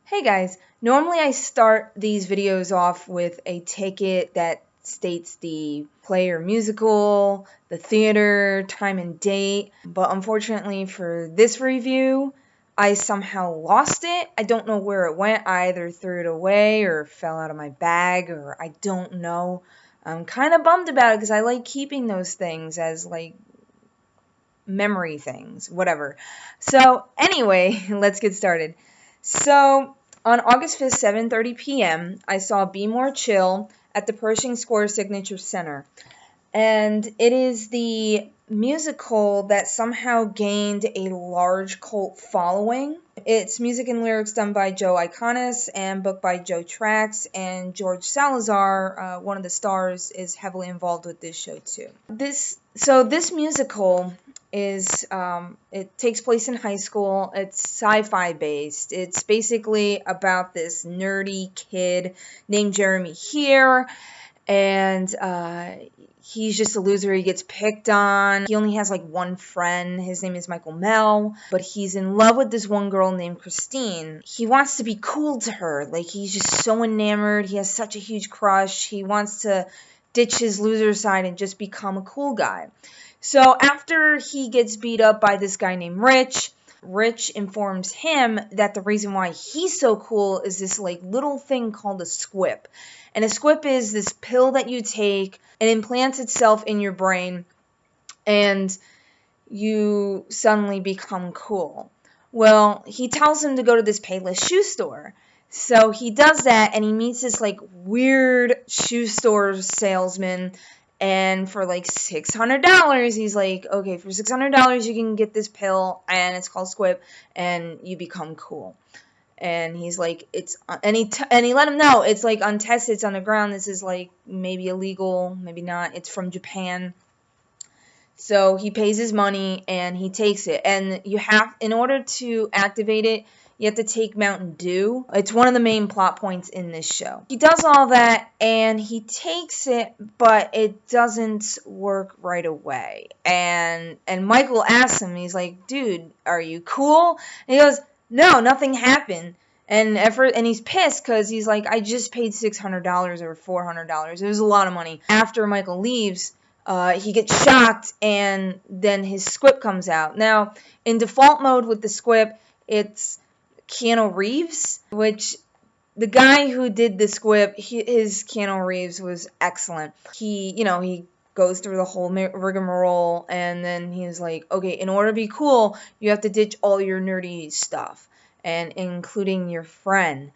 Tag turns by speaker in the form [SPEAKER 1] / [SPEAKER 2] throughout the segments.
[SPEAKER 1] Hey guys, normally I start these videos off with a ticket that states the play or musical, the theater, time and date, but unfortunately for this review, I somehow lost it. I don't know where it went. I either threw it away or fell out of my bag, or I don't know. I'm kind of bummed about it because I like keeping those things as like memory things, whatever. So anyway, let's get started. So on August 5th, 7:30 p.m., I saw Be More Chill at the Pershing Square Signature Center. And it is the musical that somehow gained a large cult following. It's music and lyrics done by Joe Iconis and book by Joe Trax, and George Salazar, one of the stars, is heavily involved with this show too. This musical is it takes place in high school. It's sci-fi based. It's basically about this nerdy kid named Jeremy here, and he's just a loser. He gets picked on. He only has like one friend. His name is Michael Mel, but he's in love with this one girl named Christine. He wants to be cool to her. Like, he's just so enamored. He has such a huge crush. He wants to ditch his loser side and just become a cool guy. So after he gets beat up by this guy named Rich, Rich informs him that the reason why he's so cool is this like little thing called a squip. And a squip is this pill that you take and implants itself in your brain, and you suddenly become cool. Well, he tells him to go to this Payless shoe store. So he does that, and he meets this like weird shoe store salesman, and for like $600, he's like, okay, for $600 you can get this pill, and it's called Squip, and you become cool. And he's like, and he let him know it's like untested, it's underground, this is like maybe illegal, maybe not, it's from Japan. So he pays his money and he takes it, and in order to activate it, you have to take Mountain Dew. It's one of the main plot points in this show. He does all that and he takes it, but it doesn't work right away. And Michael asks him, he's like, dude, are you cool? And he goes, no, nothing happened. And he's pissed because he's like, I just paid $600 or $400. It was a lot of money. After Michael leaves, he gets shocked, and then his squip comes out. Now, in default mode with the squip, it's Keanu Reeves, which the guy who did the squip, his Keanu Reeves was excellent. He goes through the whole rigmarole, and then he's like, okay, in order to be cool, you have to ditch all your nerdy stuff, and including your friend.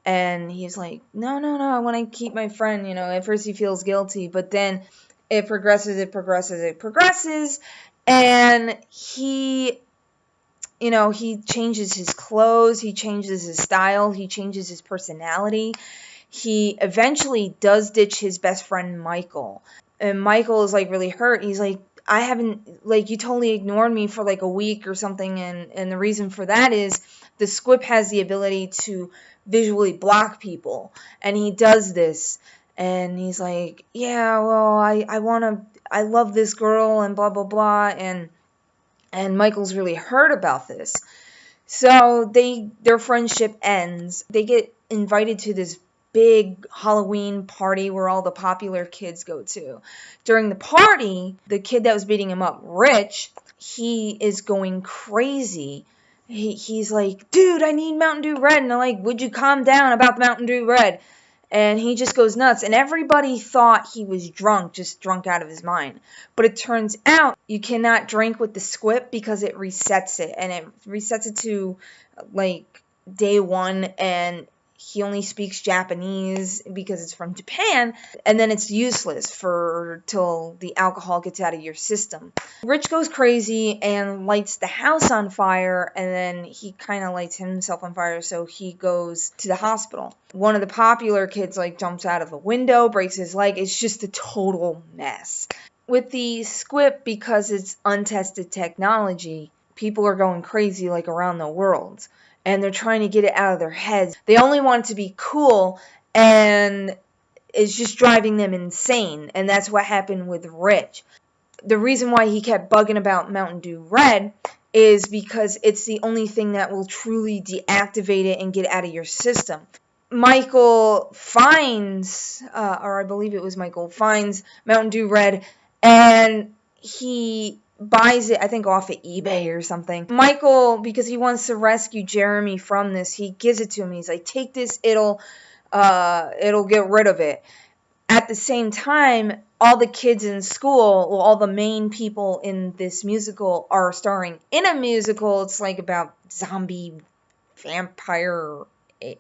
[SPEAKER 1] And he's like, no, I want to keep my friend. At first he feels guilty, but then it progresses, and he changes his clothes, he changes his style, he changes his personality. He eventually does ditch his best friend, Michael. And Michael is like really hurt. He's like, I haven't, like, you totally ignored me for like a week or something. And the reason for that is the squip has the ability to visually block people. And he does this. And he's like, yeah, well, I love this girl and blah, blah, blah. And Michael's really hurt about this. So their friendship ends. They get invited to this big Halloween party where all the popular kids go to. During the party, the kid that was beating him up, Rich, he is going crazy. He's like, dude, I need Mountain Dew Red. And I'm like, would you calm down about the Mountain Dew Red? And he just goes nuts. And everybody thought he was drunk, just drunk out of his mind. But it turns out you cannot drink with the squip because it resets it. And it resets it to like day one. And he only speaks Japanese because it's from Japan, and then it's useless till the alcohol gets out of your system. Rich goes crazy and lights the house on fire, and then he kind of lights himself on fire, so he goes to the hospital. One of the popular kids like jumps out of a window, breaks his leg. It's just a total mess. With the squip, because it's untested technology, people are going crazy like around the world. And they're trying to get it out of their heads. They only want it to be cool, and it's just driving them insane. And that's what happened with Rich. The reason why he kept bugging about Mountain Dew Red is because it's the only thing that will truly deactivate it and get out of your system. Michael finds, or I believe it was Michael, finds Mountain Dew Red, and he buys it, I think, off of eBay or something. Michael, because he wants to rescue Jeremy from this, he gives it to him. He's like, take this, it'll get rid of it. At the same time, all the kids in school, well, all the main people in this musical are starring in a musical. It's like about zombie, vampire,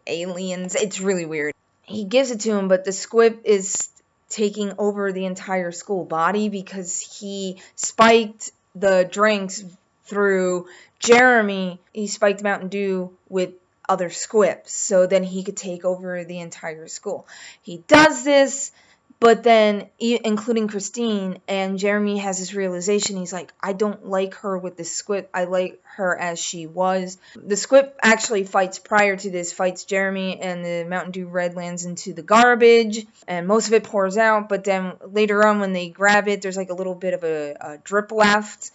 [SPEAKER 1] aliens. It's really weird. He gives it to him, but the squib is taking over the entire school body because he spiked the drinks through Jeremy. He spiked Mountain Dew with other squibs, so then he could take over the entire school. He does this, but then, including Christine, and Jeremy has this realization. He's like, I don't like her with the squib. I like her as she was. The squib actually fights prior to this, fights Jeremy, and the Mountain Dew Red lands into the garbage, and most of it pours out, but then later on when they grab it, there's like a little bit of a drip left,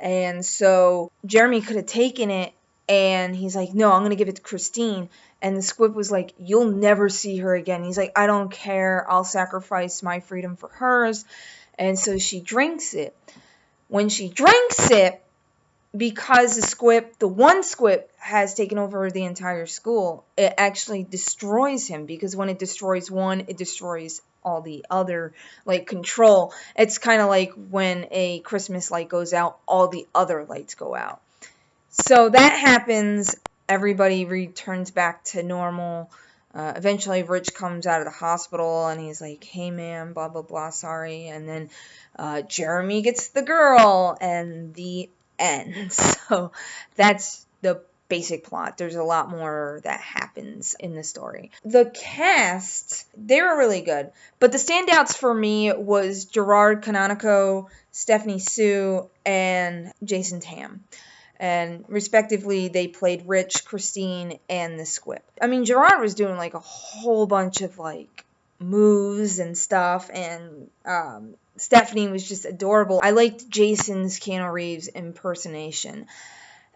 [SPEAKER 1] and so Jeremy could have taken it, and he's like, no, I'm going to give it to Christine. And the squib was like, you'll never see her again. He's like, I don't care. I'll sacrifice my freedom for hers. And so she drinks it. When she drinks it, because the one squib has taken over the entire school, it actually destroys him. Because when it destroys one, it destroys all the other, like, control. It's kind of like when a Christmas light goes out, all the other lights go out. So that happens. Everybody returns back to normal. Eventually, Rich comes out of the hospital, and he's like, hey, man, blah, blah, blah, sorry. And then Jeremy gets the girl, and the end. So that's the basic plot. There's a lot more that happens in the story. The cast, they were really good. But the standouts for me was Gerard Canonico, Stephanie Sue, and Jason Tam. And respectively, they played Rich, Christine, and the squib. I mean, Gerard was doing like a whole bunch of like moves and stuff, and Stephanie was just adorable. I liked Jason's Keanu Reeves impersonation.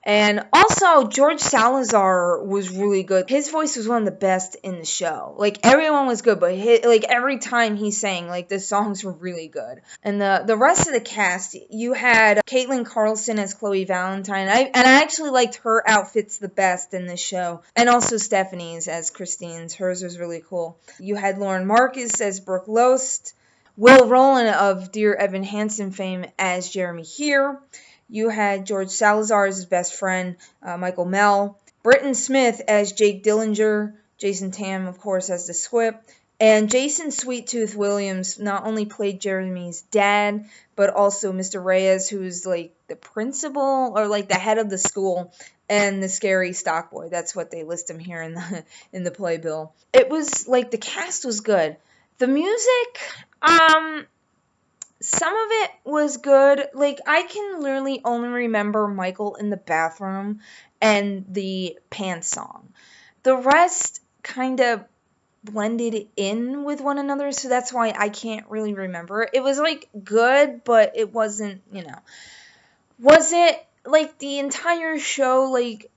[SPEAKER 1] And also, George Salazar was really good. His voice was one of the best in the show. Like, everyone was good, but like every time he sang, like, the songs were really good. And the rest of the cast, you had Caitlin Carlson as Chloe Valentine. I actually liked her outfits the best in this show. And also Stephanie's as Christine's. Hers was really cool. You had Lauren Marcus as Brooke Lost. Will Rowland of Dear Evan Hansen fame as Jeremy Here. You had George Salazar as his best friend, Michael Mell. Britton Smith as Jake Dillinger. Jason Tam, of course, as the squib. And Jason Sweet Tooth Williams not only played Jeremy's dad, but also Mr. Reyes, who's like the principal or like the head of the school, and the scary stock boy. That's what they list him here in the playbill. It was like the cast was good. The music, some of it was good. Like, I can literally only remember Michael in the bathroom and the pants song. The rest kind of blended in with one another, so that's why I can't really remember. It was, like, good, but it wasn't, Was it, like, the entire show, like,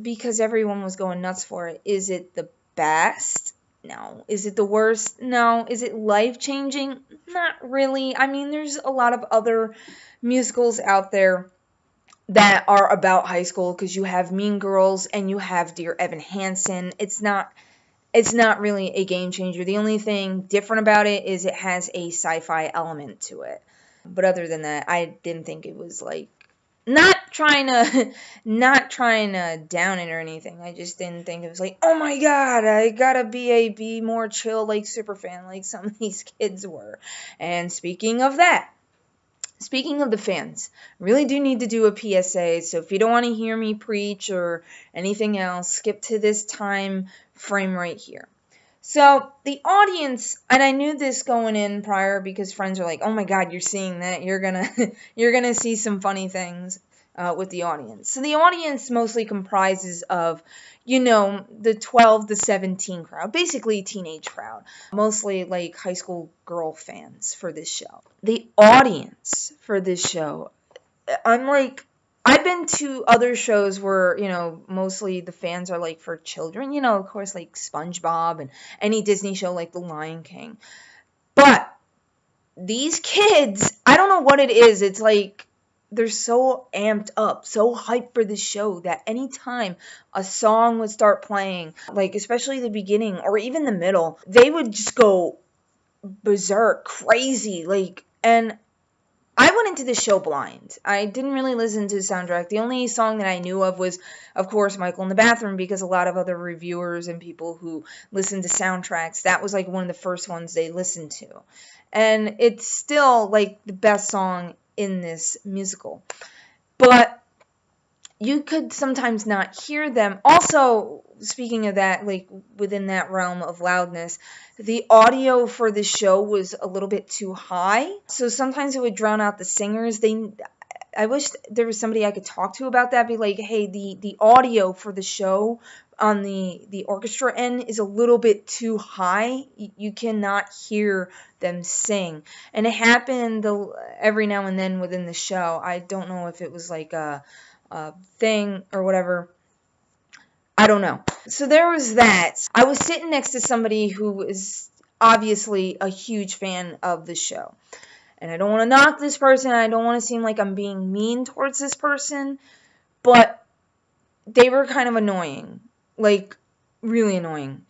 [SPEAKER 1] because everyone was going nuts for it, is it the best? No. Is it the worst? No. Is it life-changing? Not really. I mean, there's a lot of other musicals out there that are about high school, because you have Mean Girls and you have Dear Evan Hansen. It's not really a game changer. The only thing different about it is it has a sci-fi element to it. But other than that, I didn't think it was like not trying to down it or anything. I just didn't think it was like, oh my god, I gotta be more chill, like Superfan, like some of these kids were. And speaking of the fans, I really do need to do a PSA. So if you don't want to hear me preach or anything else, skip to this time frame right here. So the audience, and I knew this going in prior because friends are like, oh my god, you're seeing that, you're gonna see some funny things with the audience. So the audience mostly comprises of, the 12 to 17 crowd, basically teenage crowd, mostly like high school girl fans for this show. The audience for this show, I'm like, I've been to other shows where, mostly the fans are like for children, of course, like SpongeBob and any Disney show like The Lion King. But these kids, I don't know what it is. It's like they're so amped up, so hyped for the show that anytime a song would start playing, like especially the beginning or even the middle, they would just go berserk, crazy, and I went into the show blind. I didn't really listen to the soundtrack. The only song that I knew of was, of course, Michael in the Bathroom, because a lot of other reviewers and people who listen to soundtracks, that was like one of the first ones they listened to. And it's still like the best song in this musical. But you could sometimes not hear them. Also, speaking of that, like within that realm of loudness, the audio for the show was a little bit too high. So sometimes it would drown out the singers. I wish there was somebody I could talk to about that. Be like, hey, the audio for the show on the orchestra end is a little bit too high. You cannot hear them sing. And it happened every now and then within the show. I don't know if it was like a thing or whatever. I don't know. So there was that. I was sitting next to somebody who is obviously a huge fan of the show. And I don't want to knock this person. I don't want to seem like I'm being mean towards this person. But they were kind of annoying. Like, really annoying.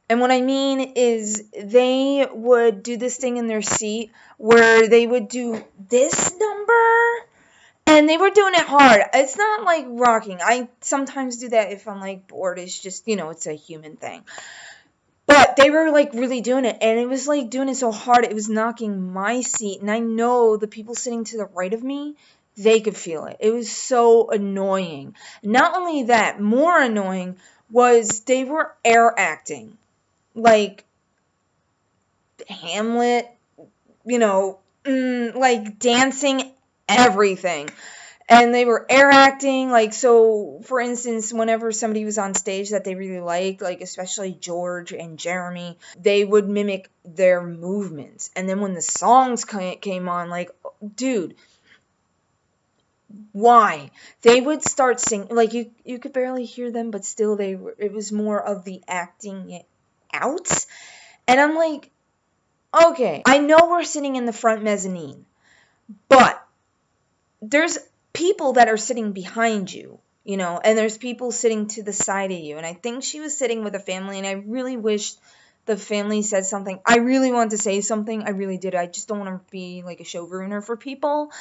[SPEAKER 1] And what I mean is they would do this thing in their seat where they would do this number. And they were doing it hard. It's not like rocking. I sometimes do that if I'm like bored. It's just, it's a human thing. But they were like really doing it. And it was like doing it so hard. It was knocking my seat. And I know the people sitting to the right of me, they could feel it. It was so annoying. Not only that, more annoying was they were air acting. Like Hamlet, like dancing, everything. And they were air acting, like, so, for instance, whenever somebody was on stage that they really liked, like, especially George and Jeremy, they would mimic their movements. And then when the songs came on, like, dude, why? They would start singing, like, you could barely hear them, but still it was more of the acting it out. And I'm like, okay, I know we're sitting in the front mezzanine, but there's people that are sitting behind you, and there's people sitting to the side of you. And I think she was sitting with a family, and I really wished the family said something. I really wanted to say something. I really did. I just don't want to be like a show ruiner for people.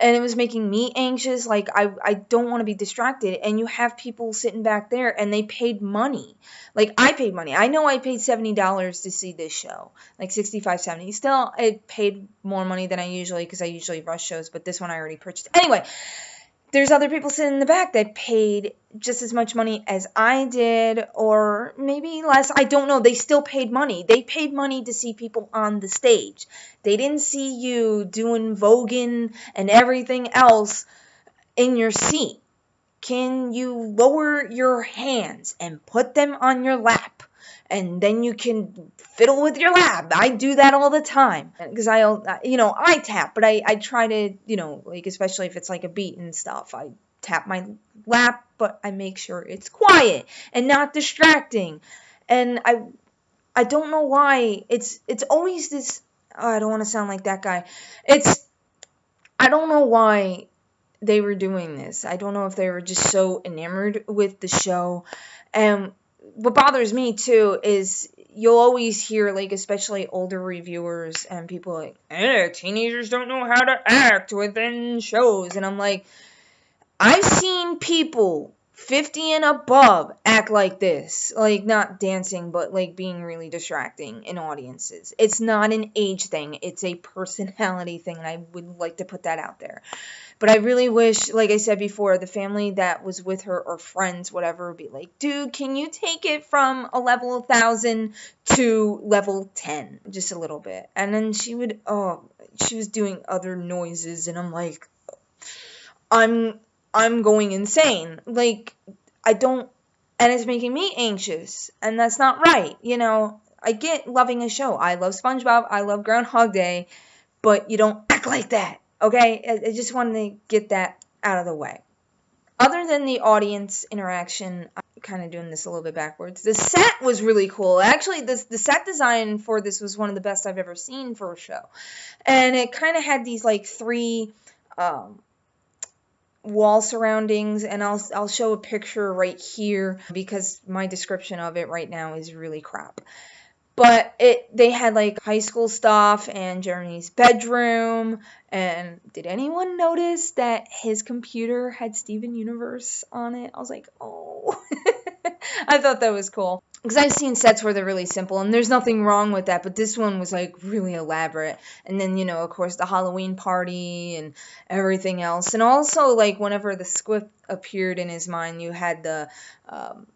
[SPEAKER 1] And it was making me anxious. Like, I don't want to be distracted. And you have people sitting back there, and they paid money. Like, I paid money. I know I paid $70 to see this show. Like, $65, $70. Still, I paid more money than I usually, because I usually rush shows. But this one I already purchased. Anyway, there's other people sitting in the back that paid just as much money as I did, or maybe less. I don't know. They still paid money. They paid money to see people on the stage. They didn't see you doing voguing and everything else in your seat. Can you lower your hands and put them on your lap? And then you can fiddle with your lap. I do that all the time. Because I tap, but I try to, like, especially if it's like a beat and stuff, I tap my lap, but I make sure it's quiet and not distracting. And I don't know why. It's always this, I don't want to sound like that guy. I don't know why they were doing this. I don't know if they were just so enamored with the show. And what bothers me too is you'll always hear, like, especially older reviewers and people like, teenagers don't know how to act within shows. And I'm like, I've seen people 50 and above act like this. Like, not dancing, but like being really distracting in audiences. It's not an age thing. It's a personality thing. And I would like to put that out there. But I really wish, like I said before, the family that was with her or friends, whatever, would be like, dude, can you take it from a level 1,000 to level 10? Just a little bit. And then she was doing other noises, and I'm like, I'm going insane. Like, and it's making me anxious, and that's not right. I get loving a show. I love SpongeBob. I love Groundhog Day, but you don't act like that. Okay, I just wanted to get that out of the way. Other than the audience interaction, I'm kind of doing this a little bit backwards. The set was really cool. Actually, the set design for this was one of the best I've ever seen for a show. And it kind of had these like three wall surroundings, and I'll show a picture right here because my description of it right now is really crap. But they had like high school stuff and Jeremy's bedroom. And did anyone notice that his computer had Steven Universe on it? I was like, oh. I thought that was cool. Because I've seen sets where they're really simple, and there's nothing wrong with that, but this one was like really elaborate. And then, of course, the Halloween party and everything else. And also, like, whenever the squib appeared in his mind, you had the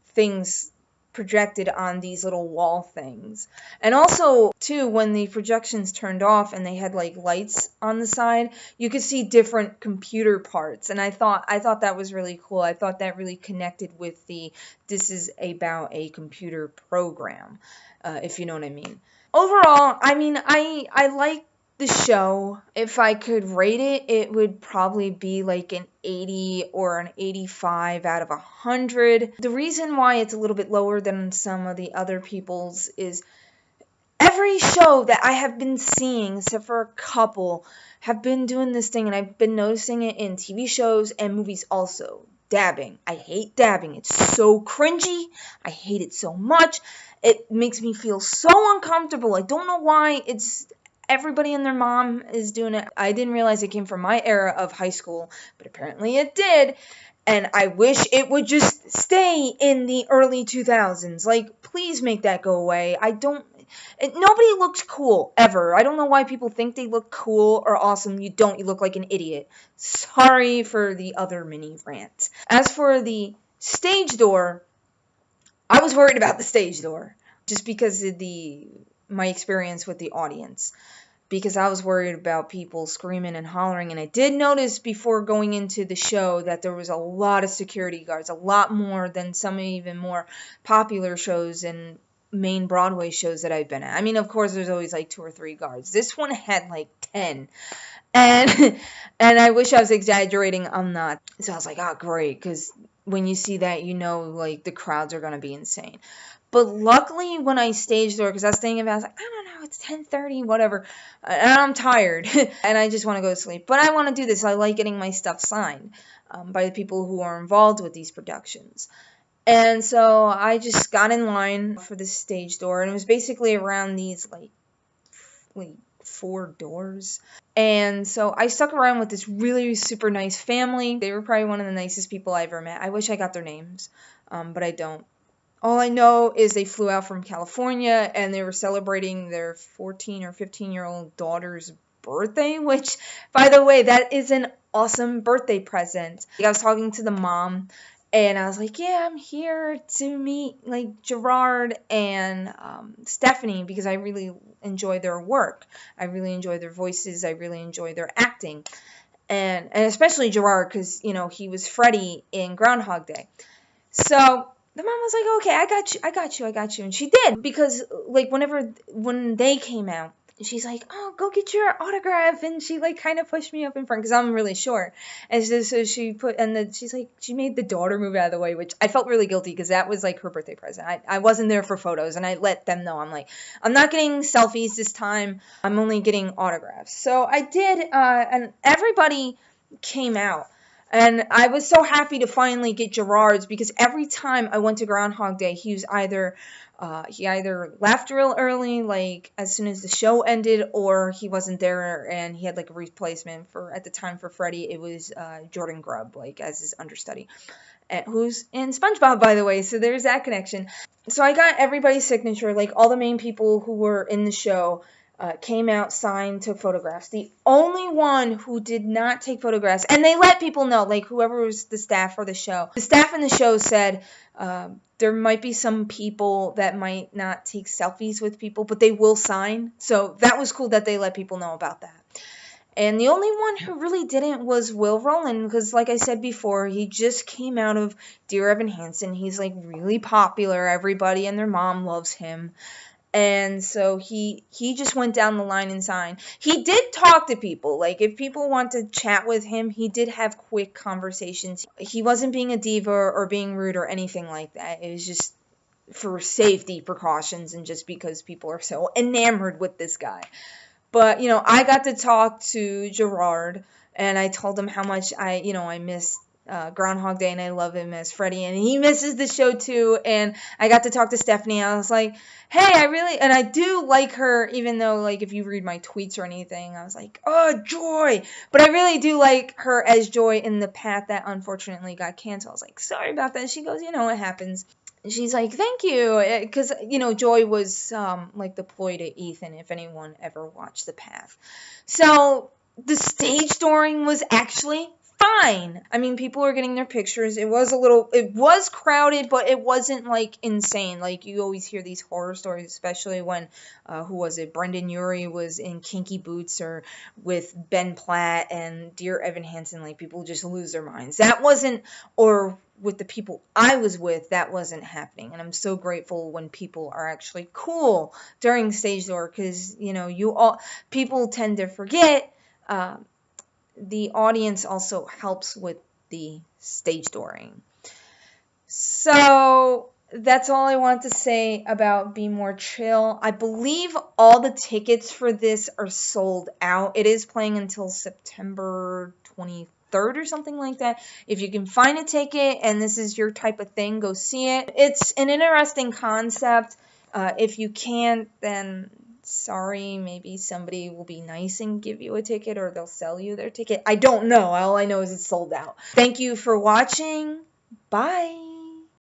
[SPEAKER 1] things projected on these little wall things. And also, too, when the projections turned off and they had like lights on the side, you could see different computer parts. And I thought that was really cool. I thought that really connected with this is about a computer program, if you know what I mean. Overall, I mean, I like the show. If I could rate it, it would probably be like an 80 or an 85 out of 100. The reason why it's a little bit lower than some of the other people's is every show that I have been seeing, except for a couple, have been doing this thing, and I've been noticing it in TV shows and movies also. Dabbing. I hate dabbing. It's so cringy. I hate it so much. It makes me feel so uncomfortable. I don't know why. Everybody and their mom is doing it. I didn't realize it came from my era of high school, but apparently it did. And I wish it would just stay in the early 2000s. Like, please make that go away. Nobody looks cool, ever. I don't know why people think they look cool or awesome. You don't. You look like an idiot. Sorry for the other mini rant. As for the stage door, I was worried about the stage door. Just because of my experience with the audience. Because I was worried about people screaming and hollering. And I did notice before going into the show that there was a lot of security guards. A lot more than some even more popular shows and main Broadway shows that I've been at. I mean, of course, there's always like 2 or 3 guards. This one had like 10. And I wish I was exaggerating. I'm not. So I was like, oh, great. Because when you see that, like, the crowds are going to be insane. But luckily, when I stage door, because I was thinking about it, I was like, I don't know, it's 10:30, whatever. And I'm tired. And I just want to go to sleep. But I want to do this. I like getting my stuff signed by the people who are involved with these productions. And so I just got in line for the stage door. And it was basically around these, like 4 doors. And so I stuck around with this really super nice family. They were probably one of the nicest people I ever met. I wish I got their names, but I don't. All I know is they flew out from California and they were celebrating their 14 or 15-year-old daughter's birthday, which, by the way, that is an awesome birthday present. I was talking to the mom and I was like, yeah, I'm here to meet like Gerard and Stephanie because I really enjoy their work. I really enjoy their voices. I really enjoy their acting. And especially Gerard because, he was Freddy in Groundhog Day. So the mom was like, okay, I got you. And she did, because, like, when they came out, she's like, oh, go get your autograph. And she, like, kind of pushed me up in front, because I'm really short. And so she she's like, she made the daughter move out of the way, which I felt really guilty, because that was, like, her birthday present. I wasn't there for photos, and I let them know. I'm like, I'm not getting selfies this time. I'm only getting autographs. So I did, and everybody came out. And I was so happy to finally get Gerard's, because every time I went to Groundhog Day, he either left real early, like as soon as the show ended, or he wasn't there and he had like a replacement at the time for Freddy. It was Jordan Grubb, like as his understudy, who's in SpongeBob, by the way. So there's that connection. So I got everybody's signature, like all the main people who were in the show. Came out, signed, took photographs. The only one who did not take photographs, and they let people know, like whoever was the staff for the show. The staff in the show said there might be some people that might not take selfies with people, but they will sign. So that was cool that they let people know about that. And the only one who really didn't was Will Rowland, because like I said before, he just came out of Dear Evan Hansen. He's like really popular. Everybody and their mom loves him. And so he just went down the line and signed. He did talk to people. Like, if people want to chat with him, he did have quick conversations. He wasn't being a diva or being rude or anything like that. It was just for safety precautions and just because people are so enamored with this guy. But, I got to talk to Gerard, and I told him how much I miss Groundhog Day, and I love him as Freddy, and he misses the show too. And I got to talk to Stephanie. I was like, hey, and I do like her, even though, like, if you read my tweets or anything, I was like, oh, Joy. But I really do like her as Joy in The Path that unfortunately got canceled. I was like, sorry about that. She goes, it happens. She's like, thank you, because, Joy was, like, the ploy to Ethan, if anyone ever watched The Path. So, the stage dooring was actually fine. I mean, people were getting their pictures. It was crowded, but it wasn't, like, insane. Like, you always hear these horror stories, especially when, who was it? Brendan Urie was in Kinky Boots, or with Ben Platt and Dear Evan Hansen. Like, people just lose their minds. That wasn't, or with the people I was with, that wasn't happening. And I'm so grateful when people are actually cool during stage door, because, people tend to forget, the audience also helps with the stage dooring. So that's all I want to say about Be More Chill. I believe all the tickets for this are sold out. It is playing until September 23rd or something like that. If you can find a ticket and this is your type of thing, go see it. It's an interesting concept. If you can't, then sorry, maybe somebody will be nice and give you a ticket, or they'll sell you their ticket. I don't know. All I know is it's sold out. Thank you for watching. Bye.